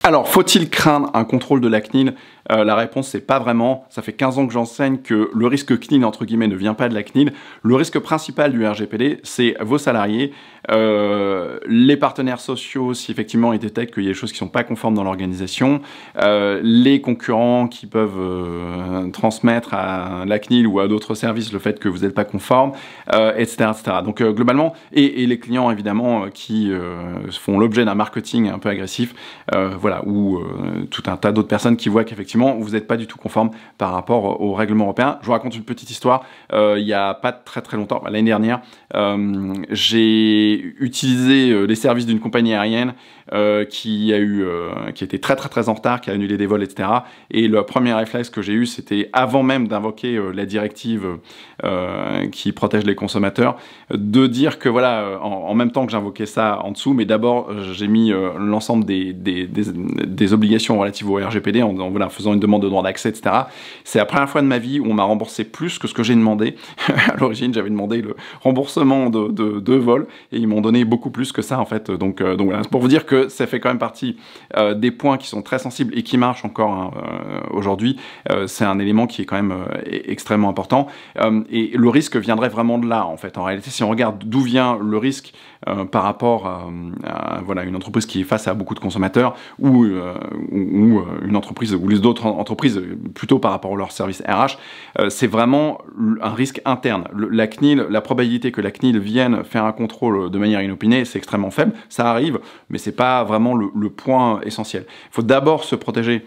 Alors, faut-il craindre un contrôle de la CNIL? La réponse, c'est pas vraiment. Ça fait 15 ans que j'enseigne que le risque CNIL, entre guillemets, ne vient pas de la CNIL. Le risque principal du RGPD, c'est vos salariés, les partenaires sociaux, si effectivement ils détectent qu'il y a des choses qui ne sont pas conformes dans l'organisation, les concurrents qui peuvent transmettre à la CNIL ou à d'autres services le fait que vous n'êtes pas conforme, etc., etc. Donc, globalement, et les clients, évidemment, qui font l'objet d'un marketing un peu agressif, voilà, ou tout un tas d'autres personnes qui voient qu'effectivement, vous n'êtes pas du tout conforme par rapport au règlement européen. Je vous raconte une petite histoire. Il n'y a pas très longtemps, l'année dernière, j'ai utilisé les services d'une compagnie aérienne qui était très en retard, qui a annulé des vols, etc. Et le premier réflexe que j'ai eu, c'était avant même d'invoquer la directive qui protège les consommateurs, de dire que voilà, en même temps que j'invoquais ça en dessous, mais d'abord j'ai mis l'ensemble des obligations relatives au RGPD en faisant une demande de droit d'accès, etc. C'est la première fois de ma vie où on m'a remboursé plus que ce que j'ai demandé. À l'origine, j'avais demandé le remboursement de vol et ils m'ont donné beaucoup plus que ça en fait. Donc voilà, c'est pour vous dire que ça fait quand même partie des points qui sont très sensibles et qui marchent encore aujourd'hui. C'est un élément qui est quand même extrêmement important. Et le risque viendrait vraiment de là en fait. En réalité, si on regarde d'où vient le risque par rapport à voilà, une entreprise qui est face à beaucoup de consommateurs ou une entreprise ou les autres entreprises plutôt par rapport à leur service RH, c'est vraiment un risque interne. La CNIL, la probabilité que la CNIL vienne faire un contrôle de manière inopinée, c'est extrêmement faible. Ça arrive, mais c'est pas vraiment le point essentiel. Il faut d'abord se protéger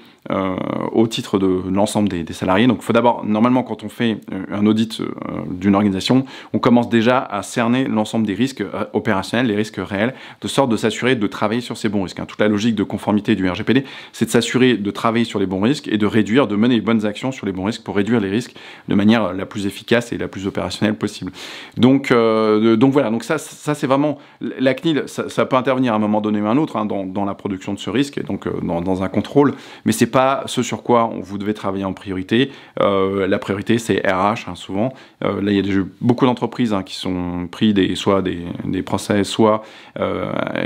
au titre de l'ensemble des salariés. Donc il faut d'abord, normalement quand on fait un audit d'une organisation, on commence déjà à cerner l'ensemble des risques opérationnels, les risques réels, de sorte de s'assurer de travailler sur ces bons risques. Toute la logique de conformité du RGPD, c'est de s'assurer de travailler sur les bons risques et de mener les bonnes actions sur les bons risques pour réduire les risques de manière la plus efficace et la plus opérationnelle possible. Donc voilà, donc ça c'est vraiment, la CNIL, ça peut intervenir à un moment donné ou à un autre dans la production de ce risque et donc dans un contrôle, mais c'est pas ce sur quoi vous devez travailler en priorité. La priorité c'est RH souvent. Là il y a beaucoup d'entreprises qui sont pris soit des procès, soit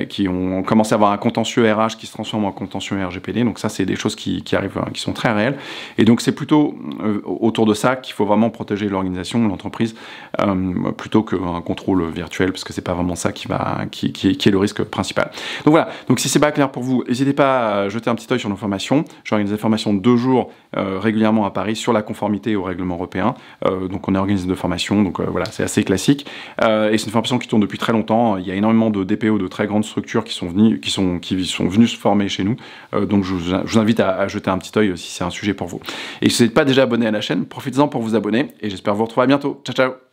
qui ont commencé à avoir un contentieux RH qui se transforme en contentieux RGPD. Donc ça c'est des choses qui arrivent, qui sont très réelles. Et donc c'est plutôt autour de ça qu'il faut vraiment protéger l'organisation, l'entreprise, plutôt qu'un contrôle virtuel, parce que c'est pas vraiment ça qui est le risque principal. Donc voilà, donc si c'est pas clair pour vous, n'hésitez pas à jeter un petit œil sur nos formations. J'organise des formations de 2 jours régulièrement à Paris sur la conformité au règlement européen. Donc on est organisé de formations, donc voilà, c'est assez classique. Et c'est une formation qui tourne depuis très longtemps. Il y a énormément de DPO de très grandes structures qui sont venus se former chez nous. Donc je vous invite à jeter un petit œil si c'est un sujet pour vous. Et si vous n'êtes pas déjà abonné à la chaîne, profitez-en pour vous abonner et j'espère vous retrouver à bientôt. Ciao ciao.